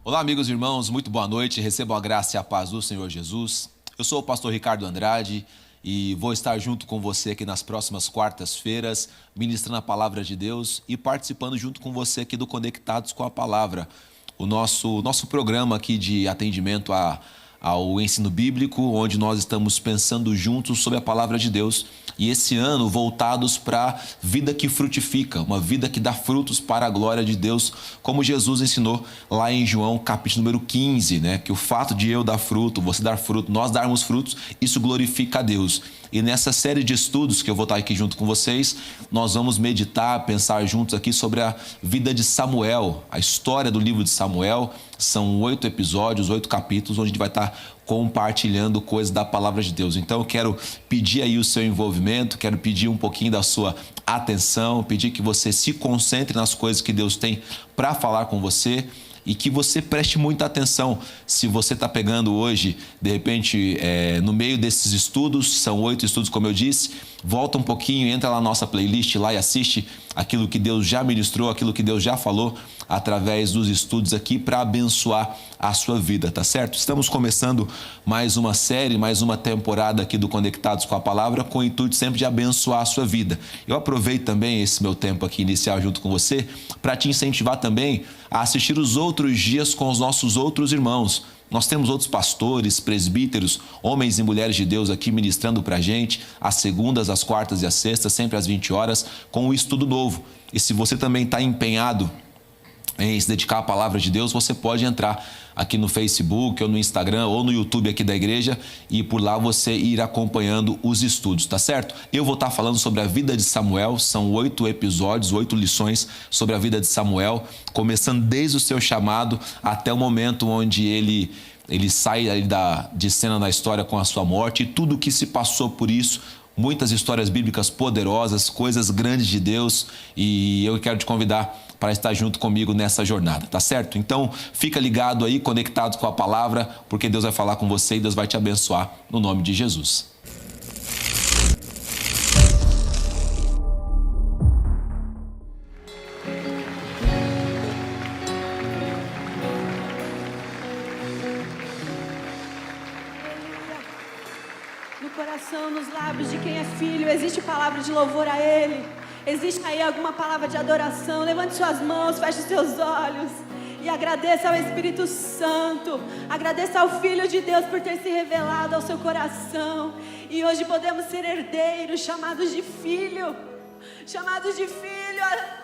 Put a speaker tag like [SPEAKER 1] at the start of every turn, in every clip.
[SPEAKER 1] Olá, amigos e irmãos, muito boa noite. Recebam a graça e a paz do Senhor Jesus. Eu sou o pastor Ricardo Andrade e vou estar junto com você aqui nas próximas quartas-feiras, ministrando a palavra de Deus e participando junto com você aqui do Conectados com a Palavra, o nosso programa aqui de atendimento ao ensino bíblico, onde nós estamos pensando juntos sobre a palavra de Deus. E esse ano voltados para a vida que frutifica, uma vida que dá frutos para a glória de Deus, como Jesus ensinou lá em João capítulo número 15, né? Que o fato de eu dar fruto, você dar fruto, nós darmos frutos, isso glorifica a Deus. E nessa série de estudos que eu vou estar aqui junto com vocês, nós vamos meditar, pensar juntos aqui sobre a vida de Samuel, a história do livro de Samuel. São 8 episódios, 8 capítulos, onde a gente vai estar compartilhando coisas da palavra de Deus. Então eu quero pedir aí o seu envolvimento, quero pedir um pouquinho da sua atenção, pedir que você se concentre nas coisas que Deus tem para falar com você e que você preste muita atenção. Se você está pegando hoje, de repente, no meio desses estudos, são 8 estudos, como eu disse, volta um pouquinho, entra lá na nossa playlist lá e assiste aquilo que Deus já ministrou, aquilo que Deus já falou através dos estudos aqui para abençoar a sua vida, tá certo? Estamos começando mais uma série, mais uma temporada aqui do Conectados com a Palavra, com o intuito sempre de abençoar a sua vida. Eu aproveito também esse meu tempo aqui inicial junto com você para te incentivar também a assistir os outros dias com os nossos outros irmãos. Nós temos outros pastores, presbíteros, homens e mulheres de Deus aqui ministrando para a gente, às segundas, às quartas e às sextas, sempre às 20 horas, com um estudo novo. E se você também está empenhado em se dedicar à palavra de Deus, você pode entrar aqui no Facebook, ou no Instagram, ou no YouTube aqui da igreja, e por lá você ir acompanhando os estudos, tá certo? Eu vou estar falando sobre a vida de Samuel, são 8 episódios, 8 lições sobre a vida de Samuel, começando desde o seu chamado até o momento onde ele sai ali de cena na história com a sua morte, e tudo o que se passou por isso. Muitas histórias bíblicas poderosas, coisas grandes de Deus, e eu quero te convidar para estar junto comigo nessa jornada, tá certo? Então, fica ligado aí, conectado com a palavra, porque Deus vai falar com você e Deus vai te abençoar no nome de Jesus.
[SPEAKER 2] No coração, nos lábios de quem é filho, existe palavra de louvor a Ele. Existe aí alguma palavra de adoração? Levante suas mãos, feche seus olhos e agradeça ao Espírito Santo. Agradeça ao Filho de Deus por ter se revelado ao seu coração. E hoje podemos ser herdeiros, chamados de filho. Chamados de filho.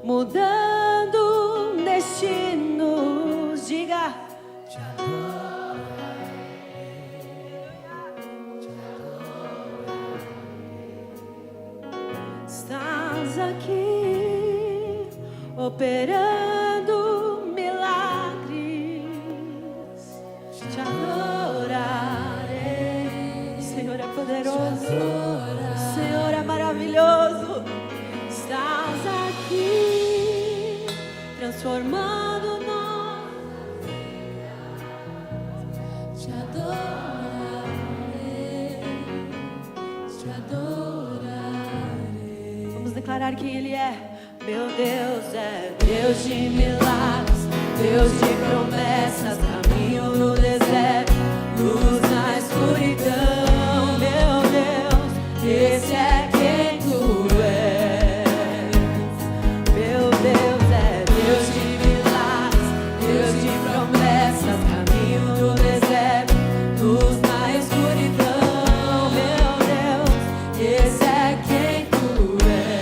[SPEAKER 2] Mudando destinos, diga. Te estás aqui, operando milagres. Te adorarei. O Senhor é poderoso. O Senhor é maravilhoso. Estás aqui, transformando nós. Te adorarei, te adorarei. Vamos declarar quem Ele é. Meu Deus é Deus de milagres, Deus de promessas, caminho no deserto, luz na escuridão. Meu Deus, esse é quem Tu és. Meu Deus é Deus de milagres, Deus de promessas, caminho no deserto, luz na escuridão. Meu Deus, esse é quem Tu és.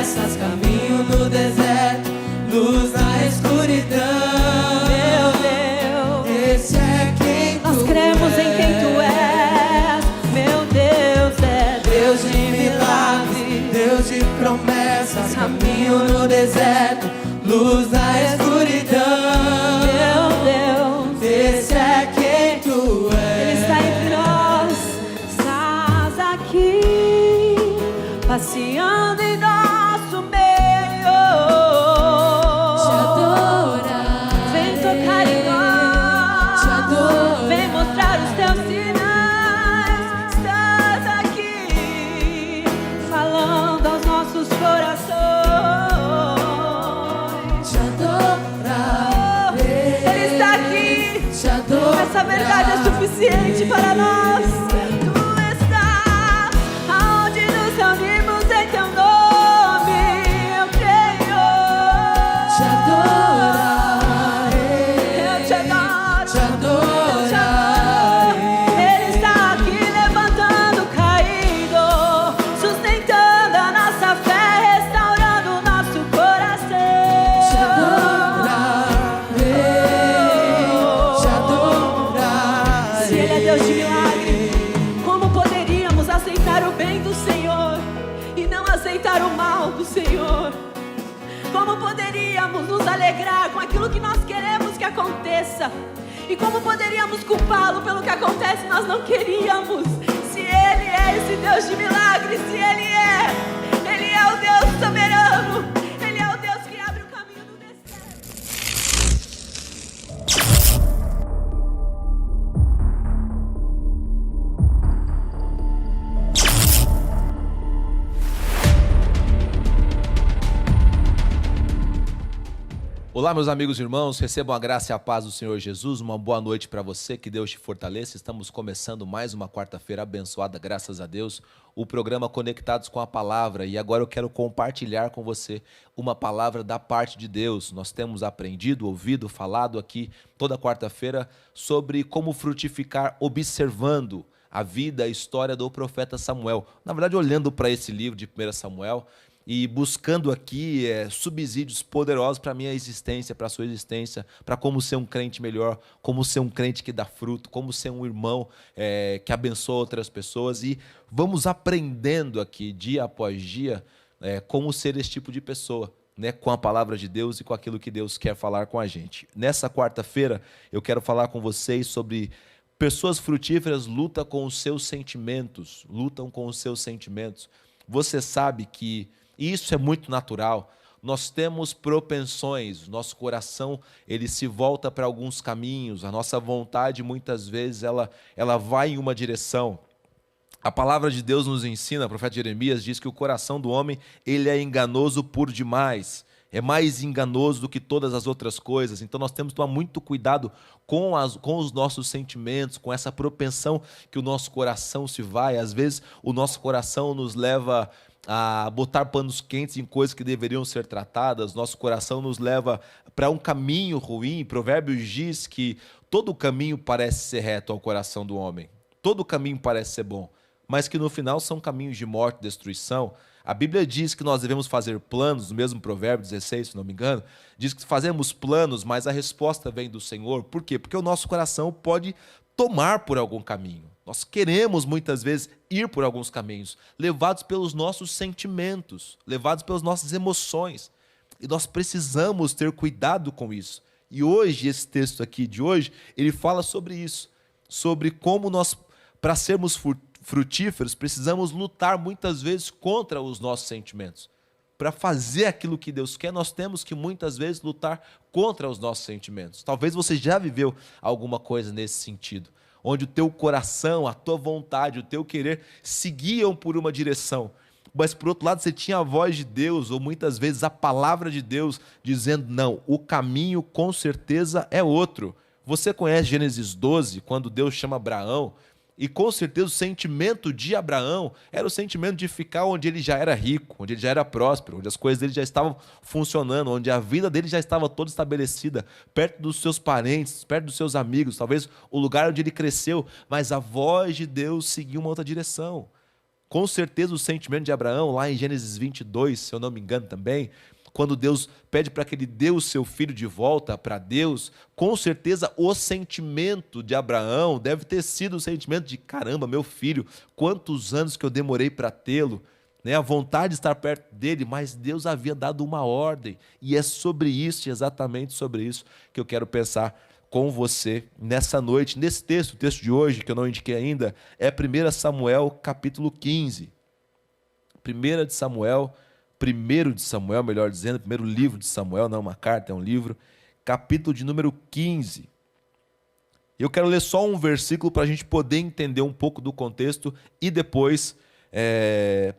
[SPEAKER 2] promessas, caminho no deserto, luz na escuridão. Meu Deus, esse é quem nós cremos em quem tu és. Meu Deus é Deus de milagres, Deus de promessas, caminho no deserto, luz na escuridão. Meu Deus, esse é quem tu és. Ele está entre nós, estás aqui, passeando em nosso meio. Te adorar, vem tocar em nós, te adorar, vem mostrar os teus sinais. Estás aqui, falando aos nossos corações. Te adorar, Ele está aqui, te adorar. Essa verdade é suficiente para nós. Tu estás aonde nos reunimos em teu nome, eu creio. Te adorar, eu te adoro, te adoro, eu te adoro. Ele está aqui levantando o caído, sustentando a nossa fé, restaurando o nosso coração. Te adorar, te adorar. Se Ele é Deus de milagre, como poderíamos aceitar o bem do Senhor e não aceitar o mal do Senhor? Como poderíamos nos alegrar com aquilo que nós queremos que aconteça? E como poderíamos culpá-lo pelo que acontece e nós não queríamos? Se Ele é esse Deus de milagres, se Ele é o Deus soberano, Ele é o Deus que abre o caminho do deserto.
[SPEAKER 1] Olá, meus amigos e irmãos, recebam a graça e a paz do Senhor Jesus. Uma boa noite para você, que Deus te fortaleça. Estamos começando mais uma quarta-feira abençoada, graças a Deus, o programa Conectados com a Palavra. E agora eu quero compartilhar com você uma palavra da parte de Deus. Nós temos aprendido, ouvido, falado aqui toda quarta-feira sobre como frutificar observando a vida, a história do profeta Samuel. Na verdade, olhando para esse livro de 1 Samuel, e buscando aqui subsídios poderosos para a minha existência, para a sua existência, para como ser um crente melhor, como ser um crente que dá fruto, como ser um irmão que abençoa outras pessoas. E vamos aprendendo aqui, dia após dia, como ser esse tipo de pessoa, né, com a palavra de Deus e com aquilo que Deus quer falar com a gente. Nessa quarta-feira, eu quero falar com vocês sobre pessoas frutíferas lutam com os seus sentimentos, Você sabe que e isso é muito natural. Nós temos propensões, nosso coração ele se volta para alguns caminhos, a nossa vontade muitas vezes ela vai em uma direção. A palavra de Deus nos ensina, o profeta Jeremias diz que o coração do homem ele é enganoso por demais, é mais enganoso do que todas as outras coisas. Então nós temos que tomar muito cuidado com os nossos sentimentos, com essa propensão que o nosso coração se vai. Às vezes o nosso coração nos leva a botar panos quentes em coisas que deveriam ser tratadas, nosso coração nos leva para um caminho ruim. Provérbios diz que todo caminho parece ser reto ao coração do homem, todo caminho parece ser bom, mas que no final são caminhos de morte e destruição. A Bíblia diz que nós devemos fazer planos, no mesmo Provérbio 16, se não me engano, diz que fazemos planos, mas a resposta vem do Senhor. Por quê? Porque o nosso coração pode tomar por algum caminho. Nós queremos muitas vezes ir por alguns caminhos, levados pelos nossos sentimentos, levados pelas nossas emoções. E nós precisamos ter cuidado com isso. E hoje, esse texto aqui de hoje, ele fala sobre isso, sobre como nós, para sermos frutíferos, precisamos lutar muitas vezes contra os nossos sentimentos. Para fazer aquilo que Deus quer, nós temos que muitas vezes lutar contra os nossos sentimentos. Talvez você já viveu alguma coisa nesse sentido, onde o teu coração, a tua vontade, o teu querer seguiam por uma direção, mas por outro lado você tinha a voz de Deus, ou muitas vezes a palavra de Deus, dizendo não, o caminho com certeza é outro. Você conhece Gênesis 12, quando Deus chama Abraão, e com certeza o sentimento de Abraão era o sentimento de ficar onde ele já era rico, onde ele já era próspero, onde as coisas dele já estavam funcionando, onde a vida dele já estava toda estabelecida, perto dos seus parentes, perto dos seus amigos, talvez o lugar onde ele cresceu, mas a voz de Deus seguia uma outra direção. Com certeza o sentimento de Abraão, lá em Gênesis 22, se eu não me engano também, quando Deus pede para que ele dê o seu filho de volta para Deus, com certeza o sentimento de Abraão deve ter sido o sentimento de: caramba, meu filho, quantos anos que eu demorei para tê-lo, né? A vontade de estar perto dele, mas Deus havia dado uma ordem, e é sobre isso, exatamente sobre isso, que eu quero pensar com você nessa noite, nesse texto, o texto de hoje, que eu não indiquei ainda, é 1 Samuel, capítulo 15. 1 de Samuel, melhor dizendo, primeiro livro de Samuel, não é uma carta, é um livro, capítulo de número 15. Eu quero ler só um versículo para a gente poder entender um pouco do contexto e depois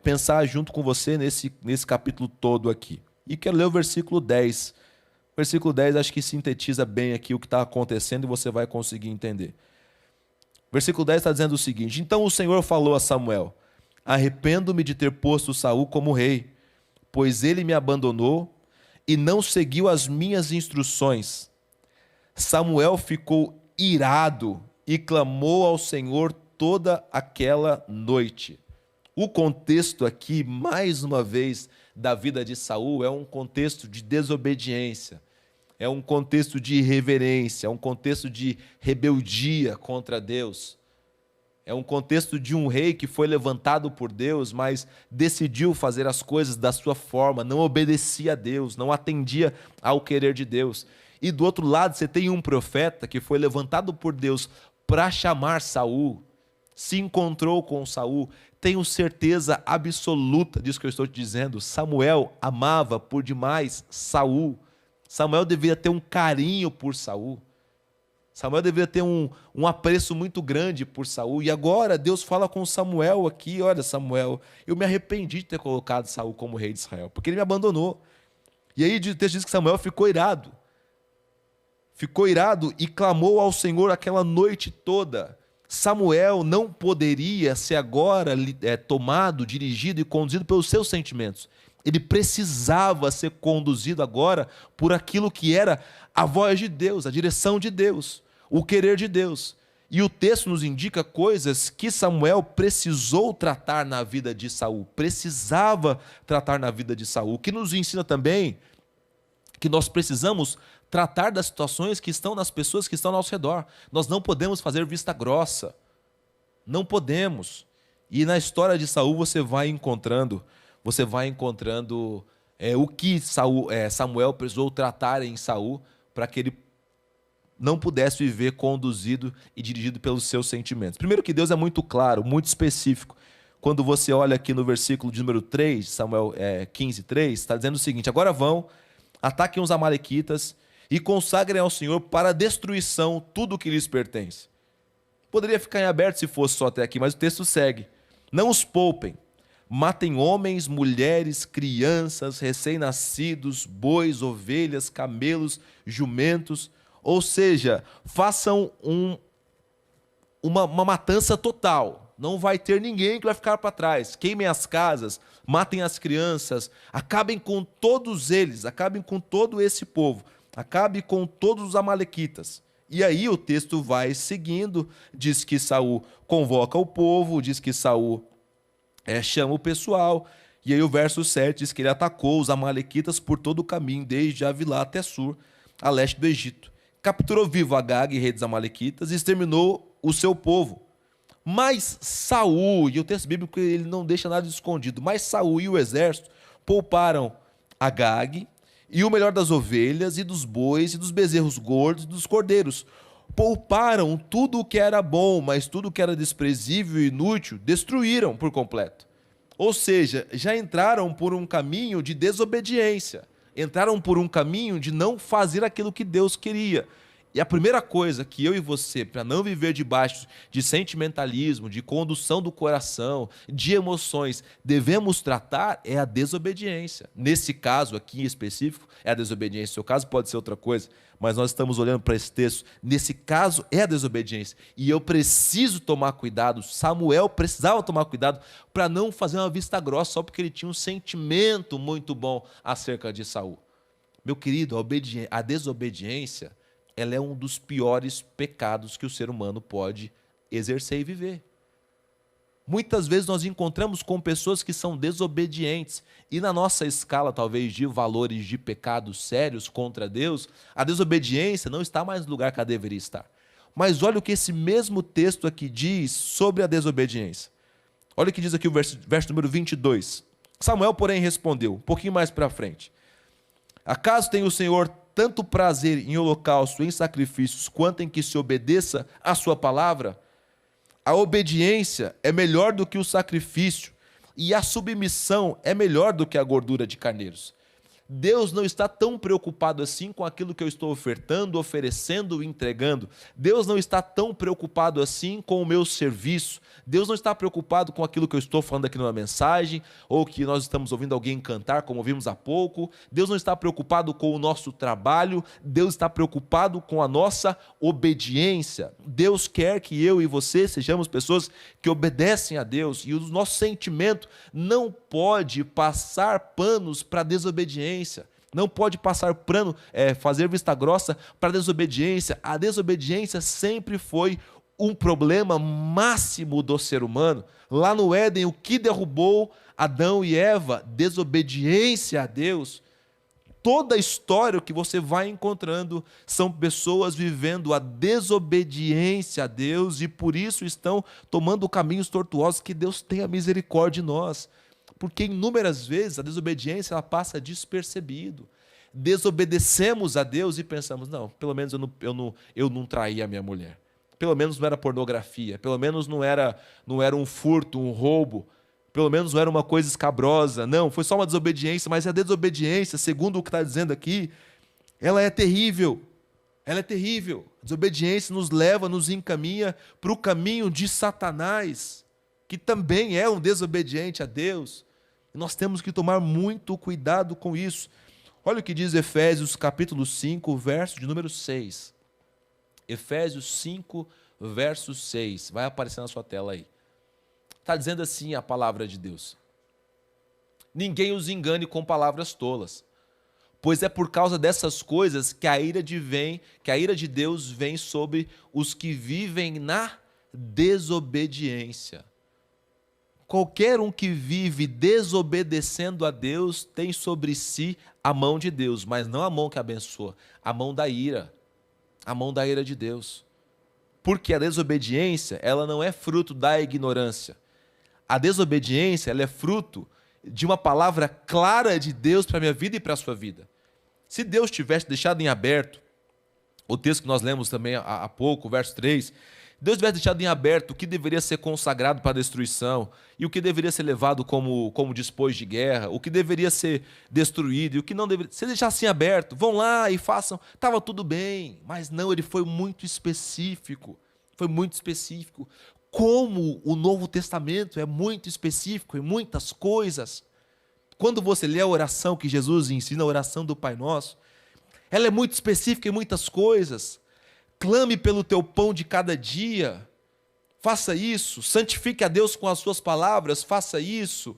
[SPEAKER 1] pensar junto com você nesse capítulo todo aqui. E quero ler o versículo 10. O versículo 10 acho que sintetiza bem aqui o que está acontecendo e você vai conseguir entender. O versículo 10 está dizendo o seguinte: então o Senhor falou a Samuel: arrependo-me de ter posto Saul como rei, pois ele me abandonou e não seguiu as minhas instruções. Samuel ficou irado e clamou ao Senhor toda aquela noite. O contexto aqui, mais uma vez, da vida de Saul é um contexto de desobediência, é um contexto de irreverência, é um contexto de rebeldia contra Deus. É um contexto de um rei que foi levantado por Deus, mas decidiu fazer as coisas da sua forma, não obedecia a Deus, não atendia ao querer de Deus. E do outro lado você tem um profeta que foi levantado por Deus para chamar Saul, se encontrou com Saul. Tenho certeza absoluta disso que eu estou te dizendo. Samuel amava por demais Saul. Samuel deveria ter um carinho por Saul. Samuel deveria ter um apreço muito grande por Saul. E agora Deus fala com Samuel aqui: olha, Samuel, eu me arrependi de ter colocado Saul como rei de Israel, porque ele me abandonou. E aí o texto diz que Samuel ficou irado. Ficou irado e clamou ao Senhor aquela noite toda. Samuel não poderia ser agora tomado, dirigido e conduzido pelos seus sentimentos. Ele precisava ser conduzido agora por aquilo que era a voz de Deus, a direção de Deus, o querer de Deus. E o texto nos indica coisas que Samuel precisou tratar na vida de Saul, precisava tratar na vida de Saul, o que nos ensina também que nós precisamos tratar das situações que estão nas pessoas que estão ao nosso redor. Nós não podemos fazer vista grossa, não podemos. E na história de Saul você vai encontrando o que Samuel precisou tratar em Saul para que ele não pudesse viver conduzido e dirigido pelos seus sentimentos. Primeiro que Deus é muito claro, muito específico. Quando você olha aqui no versículo de número 3, Samuel 15:3, está dizendo o seguinte: agora vão, ataquem os amalequitas e consagrem ao Senhor para a destruição tudo o que lhes pertence. Poderia ficar em aberto se fosse só até aqui, mas o texto segue: não os poupem, matem homens, mulheres, crianças, recém-nascidos, bois, ovelhas, camelos, jumentos, ou seja, façam uma matança total. Não vai ter ninguém que vai ficar para trás. Queimem as casas, matem as crianças, acabem com todos eles, acabem com todo esse povo, acabe com todos os amalequitas. E aí o texto vai seguindo, diz que Saul convoca o povo, diz que Saul chama o pessoal, e aí o verso 7 diz que ele atacou os amalequitas por todo o caminho, desde Avilá até Sur, a leste do Egito. Capturou vivo Agag, rei dos amalequitas, e exterminou o seu povo. Mas Saul, e o texto bíblico ele não deixa nada escondido, mas Saul e o exército pouparam Agag, e o melhor das ovelhas, e dos bois, e dos bezerros gordos, e dos cordeiros. Pouparam tudo o que era bom, mas tudo o que era desprezível e inútil, destruíram por completo. Ou seja, já entraram por um caminho de desobediência. Entraram por um caminho de não fazer aquilo que Deus queria. E a primeira coisa que eu e você, para não viver debaixo de sentimentalismo, de condução do coração, de emoções, devemos tratar é a desobediência. Nesse caso aqui em específico, é a desobediência. No seu caso pode ser outra coisa, mas nós estamos olhando para esse texto. Nesse caso é a desobediência. E eu preciso tomar cuidado, Samuel precisava tomar cuidado para não fazer uma vista grossa só porque ele tinha um sentimento muito bom acerca de Saul. Meu querido, a desobediência, ela é um dos piores pecados que o ser humano pode exercer e viver. Muitas vezes nós encontramos com pessoas que são desobedientes. E na nossa escala, talvez, de valores de pecados sérios contra Deus, a desobediência não está mais no lugar que ela deveria estar. Mas olha o que esse mesmo texto aqui diz sobre a desobediência. Olha o que diz aqui o verso número 22. Samuel, porém, respondeu, um pouquinho mais para frente. Acaso tem o Senhor tanto prazer em holocausto, em sacrifícios, quanto em que se obedeça à sua palavra? A obediência é melhor do que o sacrifício, e a submissão é melhor do que a gordura de carneiros. Deus não está tão preocupado assim com aquilo que eu estou ofertando, oferecendo e entregando. Deus não está tão preocupado assim com o meu serviço. Deus não está preocupado com aquilo que eu estou falando aqui numa mensagem, ou que nós estamos ouvindo alguém cantar, como ouvimos há pouco. Deus não está preocupado com o nosso trabalho. Deus está preocupado com a nossa obediência. Deus quer que eu e você sejamos pessoas que obedecem a Deus, e o nosso sentimento não pode passar panos para a desobediência. Não pode passar pano, fazer vista grossa para a desobediência. A desobediência sempre foi um problema máximo do ser humano. Lá no Éden, o que derrubou Adão e Eva? Desobediência a Deus. Toda a história que você vai encontrando são pessoas vivendo a desobediência a Deus e por isso estão tomando caminhos tortuosos. Que Deus tenha misericórdia de nós. Porque inúmeras vezes a desobediência ela passa despercebido. Desobedecemos a Deus e pensamos, não, pelo menos eu não traí a minha mulher. Pelo menos não era pornografia. Pelo menos não era um furto, um roubo. Pelo menos não era uma coisa escabrosa. Não, foi só uma desobediência, mas a desobediência, segundo o que está dizendo aqui, ela é terrível. Ela é terrível. A desobediência nos leva, nos encaminha para o caminho de Satanás, que também é um desobediente a Deus. Nós temos que tomar muito cuidado com isso. Olha o que diz Efésios capítulo 5, verso de número 6. Efésios 5, verso 6. Vai aparecer na sua tela aí. Está dizendo assim a palavra de Deus. Ninguém os engane com palavras tolas, pois é por causa dessas coisas que a ira de Deus vem sobre os que vivem na desobediência. Qualquer um que vive desobedecendo a Deus tem sobre si a mão de Deus, mas não a mão que abençoa, a mão da ira de Deus. Porque a desobediência, ela não é fruto da ignorância. A desobediência, ela é fruto de uma palavra clara de Deus para a minha vida e para a sua vida. Se Deus tivesse deixado em aberto, o texto que nós lemos também há pouco, verso 3, Deus tivesse deixado em aberto o que deveria ser consagrado para a destruição e o que deveria ser levado como dispôs de guerra, o que deveria ser destruído e o que não deveria. Se deixasse em aberto, vão lá e façam, estava tudo bem, mas não, ele foi muito específico. Foi muito específico. Como o Novo Testamento é muito específico em muitas coisas. Quando você lê a oração que Jesus ensina, a oração do Pai Nosso, ela é muito específica em muitas coisas. Clame pelo teu pão de cada dia. Faça isso. Santifique a Deus com as suas palavras. Faça isso.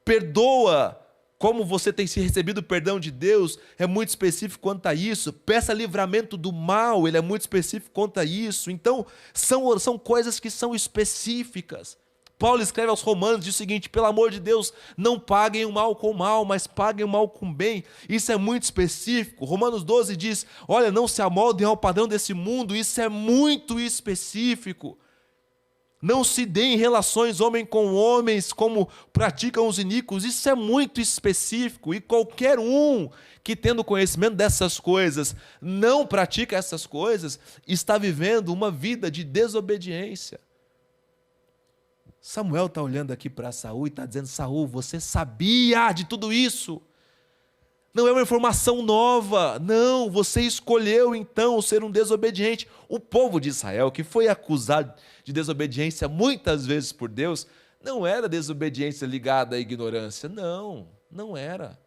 [SPEAKER 1] Perdoa como você tem se recebido o perdão de Deus. É muito específico quanto a isso. Peça livramento do mal. Ele é muito específico quanto a isso. Então, são coisas que são específicas. Paulo escreve aos Romanos, diz o seguinte: pelo amor de Deus, não paguem o mal com o mal, mas paguem o mal com o bem. Isso é muito específico. Romanos 12 diz, olha, não se amoldem ao padrão desse mundo. Isso é muito específico. Não se deem relações homem com homens como praticam os iníquos. Isso é muito específico. E qualquer um que tendo conhecimento dessas coisas não pratica essas coisas, está vivendo uma vida de desobediência. Samuel está olhando aqui para Saul e está dizendo, Saul, você sabia de tudo isso? Não é uma informação nova, não, você escolheu então ser um desobediente. O povo de Israel, que foi acusado de desobediência muitas vezes por Deus, não era desobediência ligada à ignorância, não era.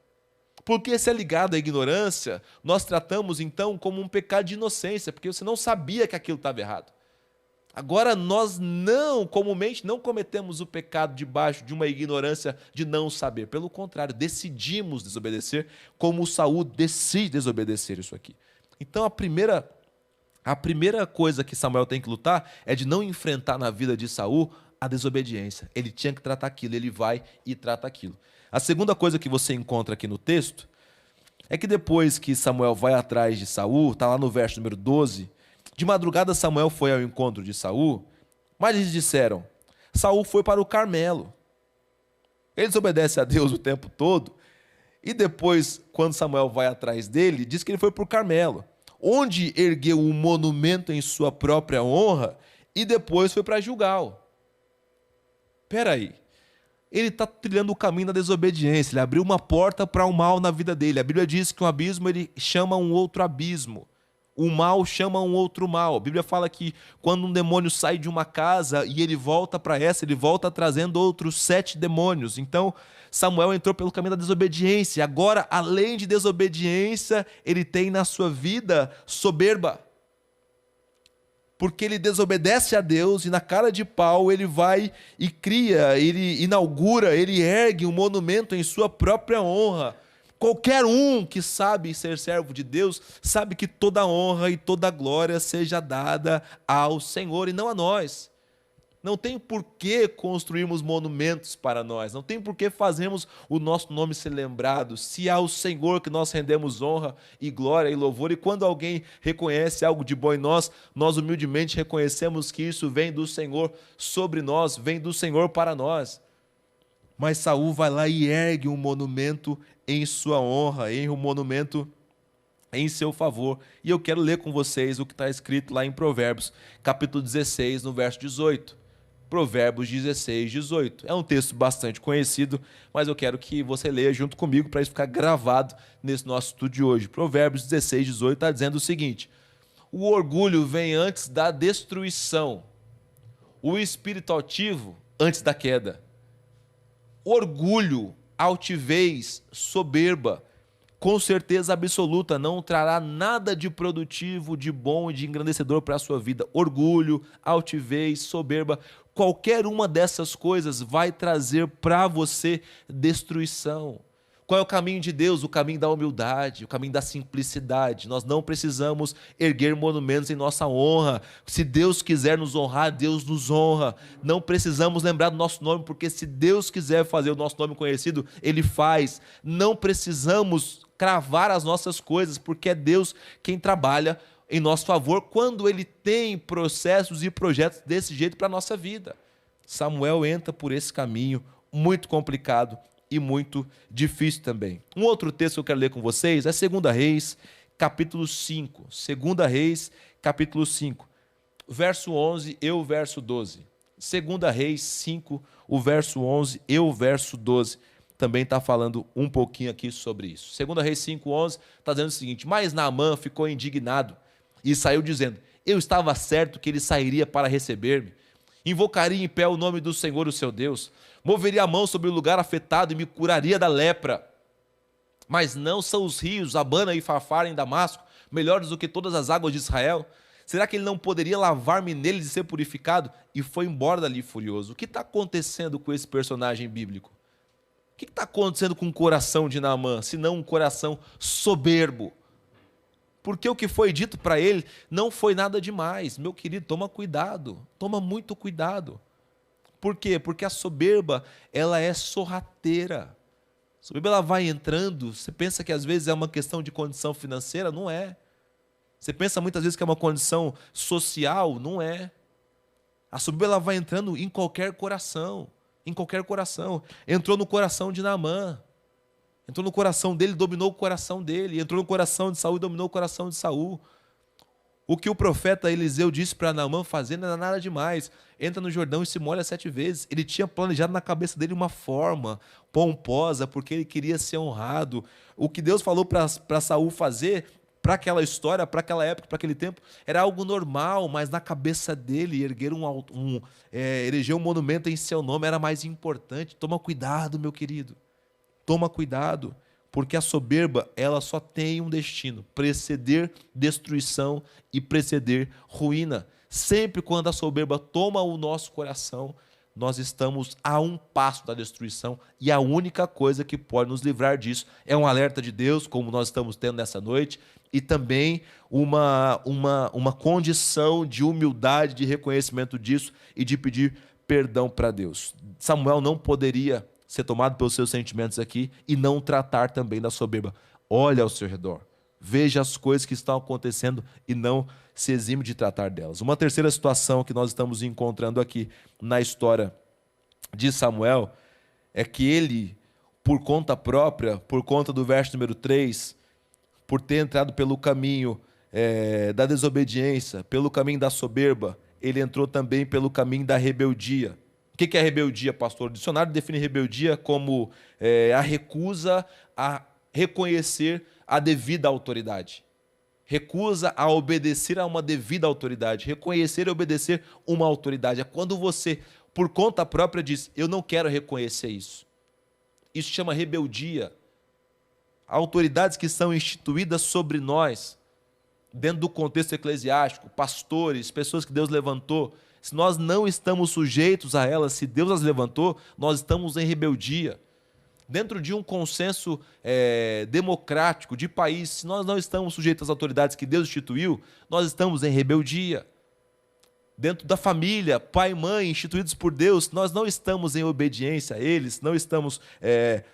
[SPEAKER 1] Porque se é ligado à ignorância, nós tratamos então como um pecado de inocência, porque você não sabia que aquilo estava errado. Agora, nós comumente não cometemos o pecado debaixo de uma ignorância de não saber. Pelo contrário, decidimos desobedecer, como Saul decide desobedecer isso aqui. Então, a primeira coisa que Samuel tem que lutar é de não enfrentar na vida de Saul a desobediência. Ele tinha que tratar aquilo, ele vai e trata aquilo. A segunda coisa que você encontra aqui no texto é que depois que Samuel vai atrás de Saul, está lá no verso número 12, de madrugada Samuel foi ao encontro de Saul, mas eles disseram, Saul foi para o Carmelo. Ele desobedece a Deus o tempo todo, e depois, quando Samuel vai atrás dele, diz que ele foi para o Carmelo, onde ergueu um monumento em sua própria honra, e depois foi para Gilgal. Espera aí. Ele está trilhando o caminho da desobediência, ele abriu uma porta para o mal na vida dele. A Bíblia diz que um abismo ele chama um outro abismo. O mal chama um outro mal. A Bíblia fala que quando um demônio sai de uma casa e ele volta para essa, ele volta trazendo outros 7 demônios. Então, Samuel entrou pelo caminho da desobediência. Agora, além de desobediência, ele tem na sua vida soberba. Porque ele desobedece a Deus e na cara de pau ele vai e cria, ele inaugura, ele ergue um monumento em sua própria honra. Qualquer um que sabe ser servo de Deus, sabe que toda honra e toda glória seja dada ao Senhor e não a nós. Não tem por que construirmos monumentos para nós, não tem por que fazermos o nosso nome ser lembrado, se é ao Senhor que nós rendemos honra e glória e louvor, e quando alguém reconhece algo de bom em nós, nós humildemente reconhecemos que isso vem do Senhor sobre nós, vem do Senhor para nós. Mas Saul vai lá e ergue um monumento em sua honra, um monumento em seu favor. E eu quero ler com vocês o que está escrito lá em Provérbios, capítulo 16, no verso 18. Provérbios 16, 18. É um texto bastante conhecido, mas eu quero que você leia junto comigo para isso ficar gravado nesse nosso estudo de hoje. Provérbios 16, 18 está dizendo o seguinte: o orgulho vem antes da destruição, o espírito altivo antes da queda. Orgulho, altivez, soberba, com certeza absoluta, não trará nada de produtivo, de bom e de engrandecedor para a sua vida. Orgulho, altivez, soberba, qualquer uma dessas coisas vai trazer para você destruição. Qual é o caminho de Deus? O caminho da humildade, o caminho da simplicidade. Nós não precisamos erguer monumentos em nossa honra. Se Deus quiser nos honrar, Deus nos honra. Não precisamos lembrar do nosso nome, porque se Deus quiser fazer o nosso nome conhecido, Ele faz. Não precisamos cravar as nossas coisas, porque é Deus quem trabalha em nosso favor quando Ele tem processos e projetos desse jeito para a nossa vida. Samuel entra por esse caminho muito complicado e muito difícil também. Um outro texto que eu quero ler com vocês é 2 Reis, capítulo 5. 2 Reis, capítulo 5, verso 11 e o verso 12. 2 Reis 5, o verso 11 e o verso 12. Também está falando um pouquinho aqui sobre isso. 2 Reis 5, 11 está dizendo o seguinte: mas Naamã ficou indignado e saiu dizendo, eu estava certo que ele sairia para receber-me, invocaria em pé o nome do Senhor, o seu Deus, moveria a mão sobre o lugar afetado e me curaria da lepra. Mas não são os rios, Abana e Farfar em Damasco, melhores do que todas as águas de Israel? Será que ele não poderia lavar-me neles e ser purificado? E foi embora dali furioso. O que está acontecendo com esse personagem bíblico? O que está acontecendo com o coração de Naamã, se não um coração soberbo? Porque o que foi dito para ele não foi nada demais. Meu querido, toma cuidado, toma muito cuidado. Por quê? Porque a soberba, ela é sorrateira. A soberba, ela vai entrando, você pensa que às vezes é uma questão de condição financeira? Não é. Você pensa muitas vezes que é uma condição social? Não é. A soberba, ela vai entrando em qualquer coração. Em qualquer coração. Entrou no coração de Naamã. Entrou no coração dele, dominou o coração dele. Entrou no coração de Saul e dominou o coração de Saul. O que o profeta Eliseu disse para Naamã fazer não era nada demais. Entra no Jordão e se molha 7 vezes. Ele tinha planejado na cabeça dele uma forma pomposa, porque ele queria ser honrado. O que Deus falou para Saul fazer, para aquela história, para aquela época, para aquele tempo, era algo normal, mas na cabeça dele, erguer eleger um monumento em seu nome era mais importante. Toma cuidado, meu querido. Toma cuidado, porque a soberba, ela só tem um destino: preceder destruição e preceder ruína. Sempre quando a soberba toma o nosso coração, nós estamos a um passo da destruição, e a única coisa que pode nos livrar disso é um alerta de Deus, como nós estamos tendo nessa noite, e também uma condição de humildade, de reconhecimento disso e de pedir
[SPEAKER 3] perdão para Deus. Samuel não poderia ser tomado pelos seus sentimentos aqui e não tratar também da soberba. Olha ao seu redor, veja as coisas que estão acontecendo e não se exime de tratar delas. Uma terceira situação que nós estamos encontrando aqui na história de Samuel é que ele, por conta própria, por conta do verso número 3, por ter entrado pelo caminho da desobediência, pelo caminho da soberba, ele entrou também pelo caminho da rebeldia. O que é rebeldia, pastor? O dicionário define rebeldia como a recusa a reconhecer a devida autoridade. Recusa a obedecer a uma devida autoridade. Reconhecer e obedecer uma autoridade. É quando você, por conta própria, diz: eu não quero reconhecer isso. Isso chama rebeldia. Autoridades que são instituídas sobre nós, dentro do contexto eclesiástico, pastores, pessoas que Deus levantou, se nós não estamos sujeitos a elas, se Deus as levantou, nós estamos em rebeldia. Dentro de um consenso democrático, de país, se nós não estamos sujeitos às autoridades que Deus instituiu, nós estamos em rebeldia. Dentro da família, pai e mãe, instituídos por Deus, nós não estamos em obediência a eles, não estamos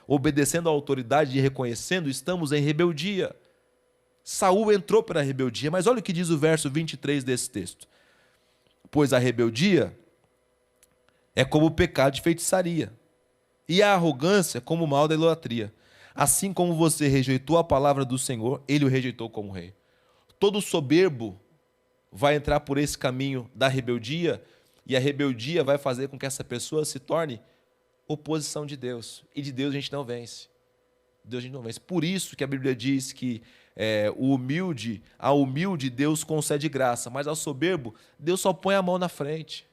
[SPEAKER 3] obedecendo à autoridade e reconhecendo, estamos em rebeldia. Saul entrou para a rebeldia, mas olha o que diz o verso 23 desse texto. Pois a rebeldia é como o pecado de feitiçaria, e a arrogância como o mal da idolatria. Assim como você rejeitou a palavra do Senhor, ele o rejeitou como rei. Todo soberbo vai entrar por esse caminho da rebeldia, e a rebeldia vai fazer com que essa pessoa se torne oposição de Deus. E de Deus a gente não vence. Deus a gente não vence. Por isso que a Bíblia diz que ao humilde Deus concede graça, mas ao soberbo Deus só põe a mão na frente.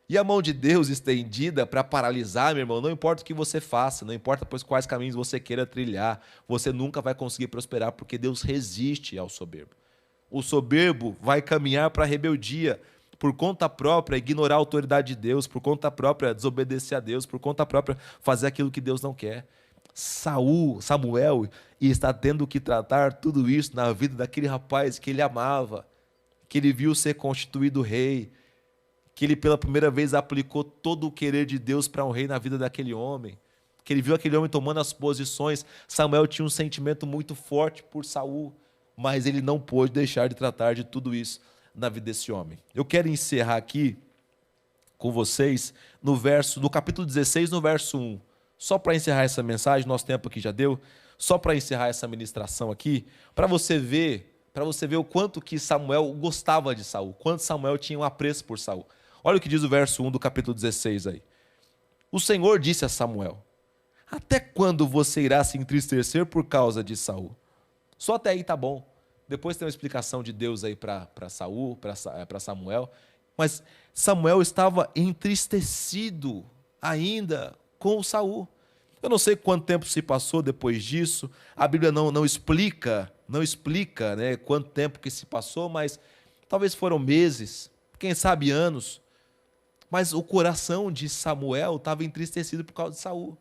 [SPEAKER 3] E a mão de Deus estendida para paralisar, meu irmão, não importa o que você faça, não importa pois quais caminhos você queira trilhar, você nunca vai conseguir prosperar, porque Deus resiste ao soberbo. O soberbo vai caminhar para a rebeldia, por conta própria, ignorar a autoridade de Deus, por conta própria, desobedecer a Deus, por conta própria, fazer aquilo que Deus não quer. Samuel está tendo que tratar tudo isso na vida daquele rapaz que ele amava, que ele viu ser constituído rei, que ele pela primeira vez aplicou todo o querer de Deus para um rei na vida daquele homem, que ele viu aquele homem tomando as posições. Samuel tinha um sentimento muito forte por Saul, mas ele não pôde deixar de tratar de tudo isso na vida desse homem. Eu quero encerrar aqui com vocês no capítulo 16, no verso 1. Só para encerrar essa mensagem, nosso tempo aqui já deu, só para encerrar essa ministração aqui, para você ver o quanto que Samuel gostava de Saul, quanto Samuel tinha um apreço por Saul. Olha o que diz o verso 1 do capítulo 16 aí. O Senhor disse a Samuel: até quando você irá se entristecer por causa de Saul? Só até aí tá bom. Depois tem uma explicação de Deus aí para Saul, para Samuel. Mas Samuel estava entristecido ainda com o Saul. Eu não sei quanto tempo se passou depois disso. A Bíblia não explica, né, quanto tempo que se passou, mas talvez foram meses, quem sabe anos. Mas o coração de Samuel estava entristecido por causa de Saul.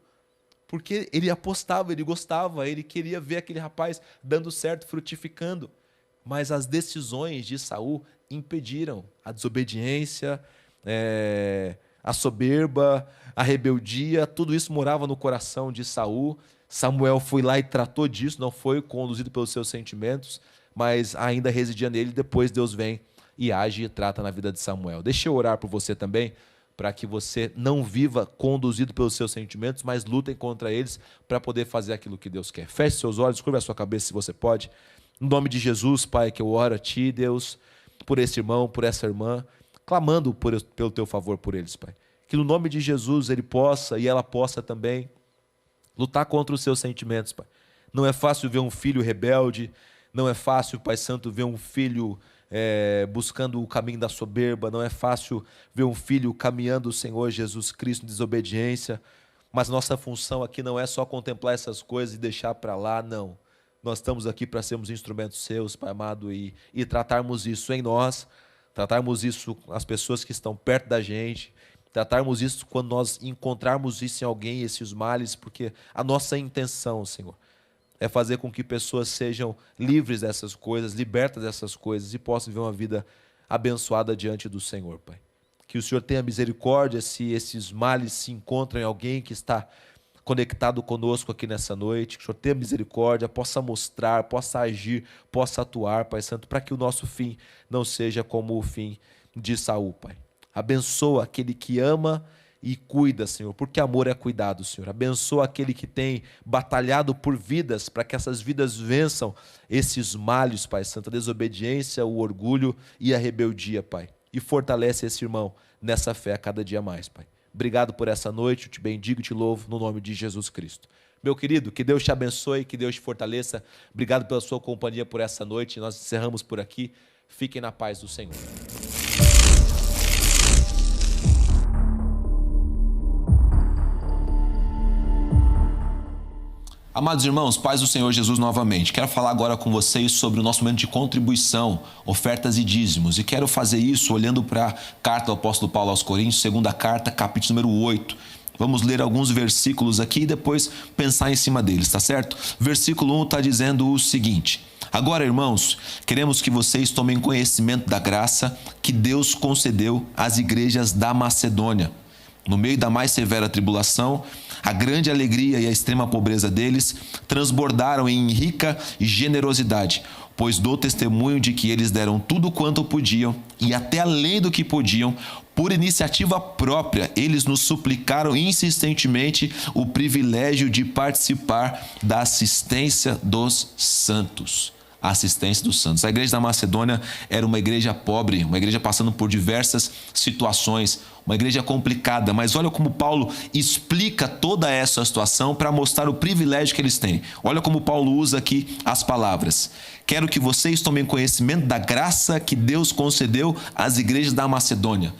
[SPEAKER 3] Porque ele apostava, ele gostava, ele queria ver aquele rapaz dando certo, frutificando. Mas as decisões de Saul impediram a desobediência, a soberba, a rebeldia, tudo isso morava no coração de Saul. Samuel foi lá e tratou disso, não foi conduzido pelos seus sentimentos, mas ainda residia nele. Depois Deus vem e age e trata na vida de Samuel. Deixa eu orar por você também, para que você não viva conduzido pelos seus sentimentos, mas lutem contra eles para poder fazer aquilo que Deus quer. Feche seus olhos, curva a sua cabeça se você pode. Em nome de Jesus, Pai, que eu oro a Ti, Deus, por esse irmão, por essa irmã, clamando pelo Teu favor por eles, Pai. Que no nome de Jesus ele possa e ela possa também lutar contra os seus sentimentos, Pai. Não é fácil ver um filho rebelde, não é fácil, Pai Santo, ver um filho buscando o caminho da soberba, não é fácil ver um filho caminhando o Senhor Jesus Cristo em desobediência, mas nossa função aqui não é só contemplar essas coisas e deixar para lá, não. Nós estamos aqui para sermos instrumentos seus, Pai amado, e tratarmos isso em nós, tratarmos isso as pessoas que estão perto da gente, tratarmos isso quando nós encontrarmos isso em alguém, esses males, porque a nossa intenção, Senhor, é fazer com que pessoas sejam livres dessas coisas, libertas dessas coisas e possam viver uma vida abençoada diante do Senhor, Pai. Que o Senhor tenha misericórdia se esses males se encontram em alguém que está conectado conosco aqui nessa noite. Que o Senhor tenha misericórdia, possa mostrar, possa agir, possa atuar, Pai Santo, para que o nosso fim não seja como o fim de Saul, Pai. Abençoa aquele que ama e cuida, Senhor, porque amor é cuidado, Senhor. Abençoa aquele que tem batalhado por vidas, para que essas vidas vençam esses males, Pai Santo, a desobediência, o orgulho e a rebeldia, Pai. E fortalece esse irmão nessa fé a cada dia mais, Pai. Obrigado por essa noite, eu te bendigo e te louvo no nome de Jesus Cristo. Meu querido, que Deus te abençoe, que Deus te fortaleça. Obrigado pela sua companhia por essa noite. Nós encerramos por aqui. Fiquem na paz do Senhor.
[SPEAKER 1] Amados irmãos, paz do Senhor Jesus novamente. Quero falar agora com vocês sobre o nosso momento de contribuição, ofertas e dízimos. E quero fazer isso olhando para a carta do apóstolo Paulo aos Coríntios, segunda carta, capítulo número 8. Vamos ler alguns versículos aqui e depois pensar em cima deles, tá certo? Versículo 1 está dizendo o seguinte: agora, irmãos, queremos que vocês tomem conhecimento da graça que Deus concedeu às igrejas da Macedônia. No meio da mais severa tribulação, a grande alegria e a extrema pobreza deles transbordaram em rica generosidade, pois dou testemunho de que eles deram tudo quanto podiam e até além do que podiam. Por iniciativa própria, eles nos suplicaram insistentemente o privilégio de participar da assistência dos santos. A assistência dos santos. A igreja da Macedônia era uma igreja pobre, uma igreja passando por diversas situações, uma igreja complicada, mas olha como Paulo explica toda essa situação para mostrar o privilégio que eles têm. Olha como Paulo usa aqui as palavras: quero que vocês tomem conhecimento da graça que Deus concedeu às igrejas da Macedônia.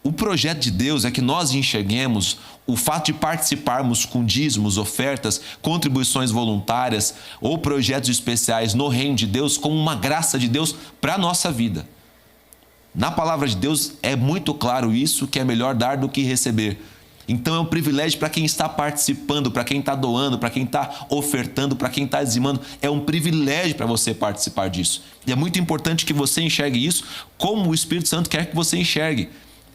[SPEAKER 1] O projeto de Deus é que nós enxerguemos o fato de participarmos com dízimos, ofertas, contribuições voluntárias ou projetos especiais no reino de Deus como uma graça de Deus para a nossa vida. Na palavra de Deus é muito claro isso, que é melhor dar do que receber. Então é um privilégio para quem está participando, para quem está doando, para quem está ofertando, para quem está dizimando. É um privilégio para você participar disso. E é muito importante que você enxergue isso como o Espírito Santo quer que você enxergue.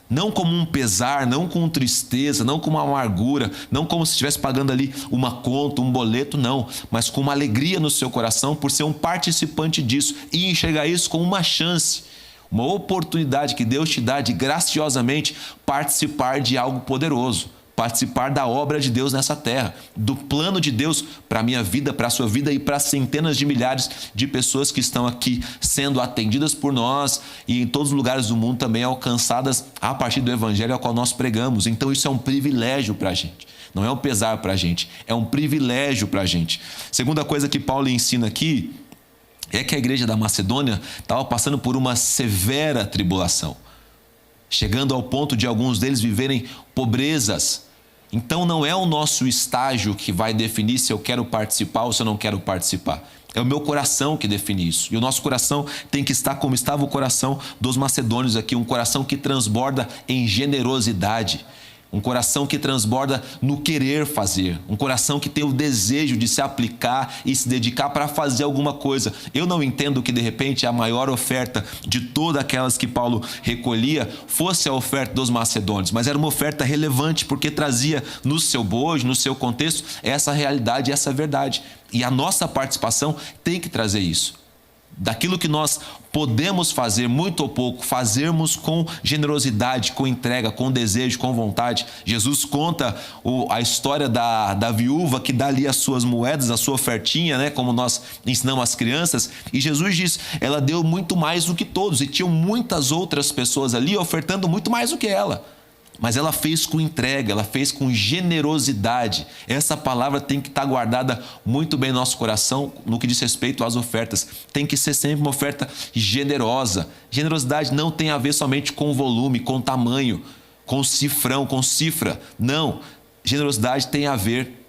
[SPEAKER 1] Não como um pesar, não com tristeza, não com uma amargura, não como se estivesse pagando ali uma conta, um boleto, não. Mas com uma alegria no seu coração por ser um participante disso e enxergar isso como uma chance, uma oportunidade que Deus te dá de graciosamente participar de algo poderoso. Participar da obra de Deus nessa terra, do plano de Deus para a minha vida, para a sua vida e para centenas de milhares de pessoas que estão aqui sendo atendidas por nós e em todos os lugares do mundo também alcançadas a partir do evangelho ao qual nós pregamos. Então isso é um privilégio para a gente, não é um pesar para a gente, é um privilégio para a gente. Segunda coisa que Paulo ensina aqui é que a igreja da Macedônia estava passando por uma severa tribulação, chegando ao ponto de alguns deles viverem pobrezas. Então não é o nosso estágio que vai definir se eu quero participar ou se eu não quero participar. É o meu coração que define isso. E o nosso coração tem que estar como estava o coração dos macedônios aqui, um coração que transborda em generosidade. Um coração que transborda no querer fazer. Um coração que tem o desejo de se aplicar e se dedicar para fazer alguma coisa. Eu não entendo que, de repente, a maior oferta de todas aquelas que Paulo recolhia fosse a oferta dos macedônios. Mas era uma oferta relevante porque trazia no seu bojo, no seu contexto, essa realidade e essa verdade. E a nossa participação tem que trazer isso. Daquilo que nós podemos fazer, muito ou pouco, fazermos com generosidade, com entrega, com desejo, com vontade. Jesus conta a história da viúva que dá ali as suas moedas, a sua ofertinha, né? Como nós ensinamos as crianças. E Jesus diz, ela deu muito mais do que todos. E tinham muitas outras pessoas ali ofertando muito mais do que ela. Mas ela fez com entrega, ela fez com generosidade. Essa palavra tem que estar guardada muito bem no nosso coração no que diz respeito às ofertas. Tem que ser sempre uma oferta generosa. Generosidade não tem a ver somente com volume, com tamanho, com cifrão, com cifra. Não. Generosidade tem a ver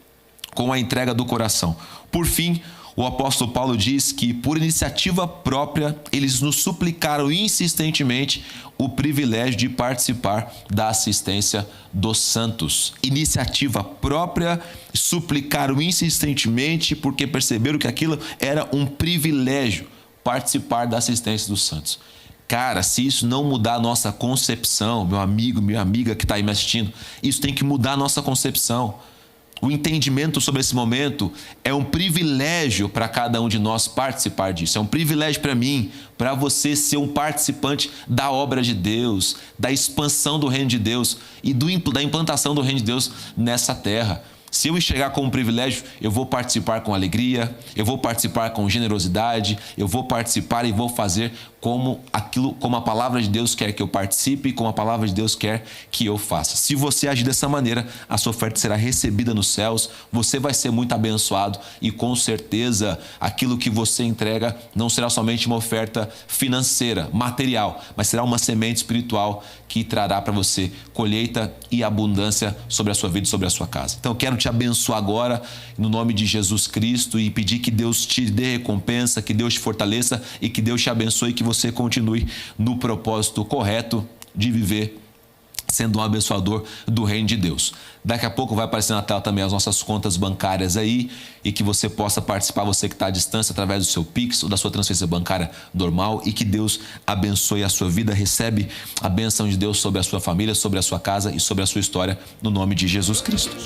[SPEAKER 1] com a entrega do coração. Por fim, o apóstolo Paulo diz que, por iniciativa própria, eles nos suplicaram insistentemente o privilégio de participar da assistência dos santos. Iniciativa própria, suplicaram insistentemente porque perceberam que aquilo era um privilégio, participar da assistência dos santos. Cara, se isso não mudar a nossa concepção, meu amigo, minha amiga que está aí me assistindo, isso tem que mudar a nossa concepção. O entendimento sobre esse momento é um privilégio para cada um de nós participar disso. É um privilégio para mim, para você ser um participante da obra de Deus, da expansão do reino de Deus e da implantação do reino de Deus nessa terra. Se eu enxergar como um privilégio, eu vou participar com alegria, eu vou participar com generosidade, eu vou participar e vou fazer como a palavra de Deus quer que eu participe, como a palavra de Deus quer que eu faça. Se você agir dessa maneira, a sua oferta será recebida nos céus, você vai ser muito abençoado e com certeza aquilo que você entrega não será somente uma oferta financeira, material, mas será uma semente espiritual que trará para você colheita e abundância sobre a sua vida e sobre a sua casa. Então eu quero te abençoar agora, no nome de Jesus Cristo, e pedir que Deus te dê recompensa, que Deus te fortaleça e que Deus te abençoe, que você continue no propósito correto de viver sendo um abençoador do reino de Deus. Daqui a pouco vai aparecer na tela também as nossas contas bancárias aí e que você possa participar, você que está à distância, através do seu Pix ou da sua transferência bancária normal, e que Deus abençoe a sua vida. Recebe a bênção de Deus sobre a sua família, sobre a sua casa e sobre a sua história, no nome de Jesus Cristo.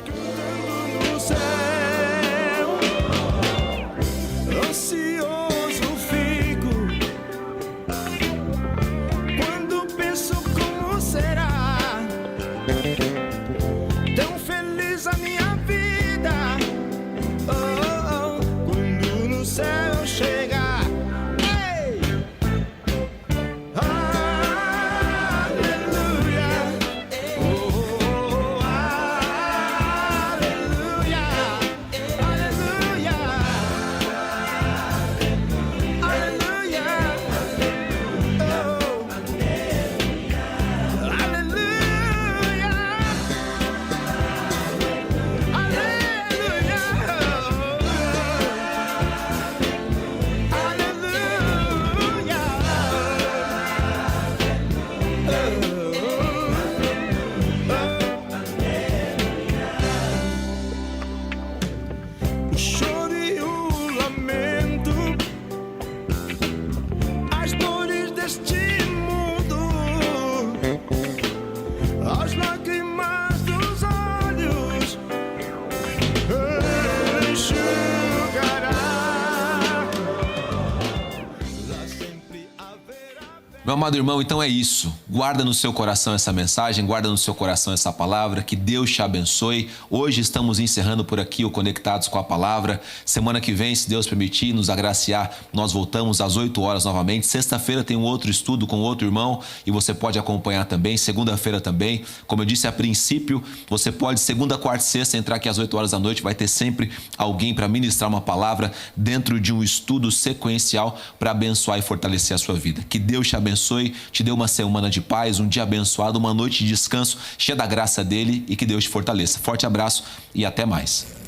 [SPEAKER 1] Meu amado irmão, então é isso. Guarda no seu coração essa mensagem, guarda no seu coração essa palavra, que Deus te abençoe. Hoje estamos encerrando por aqui o Conectados com a Palavra. Semana que vem, se Deus permitir, nos agraciar, nós voltamos às 8 horas novamente. Sexta-feira tem um outro estudo com outro irmão e você pode acompanhar também. Segunda-feira também. Como eu disse a princípio, você pode segunda, quarta e sexta entrar aqui às 8 horas da noite. Vai ter sempre alguém para ministrar uma palavra dentro de um estudo sequencial para abençoar e fortalecer a sua vida. Que Deus te abençoe, te dê uma semana de paz, um dia abençoado, uma noite de descanso cheia da graça dele e que Deus te fortaleça. Forte abraço e até mais.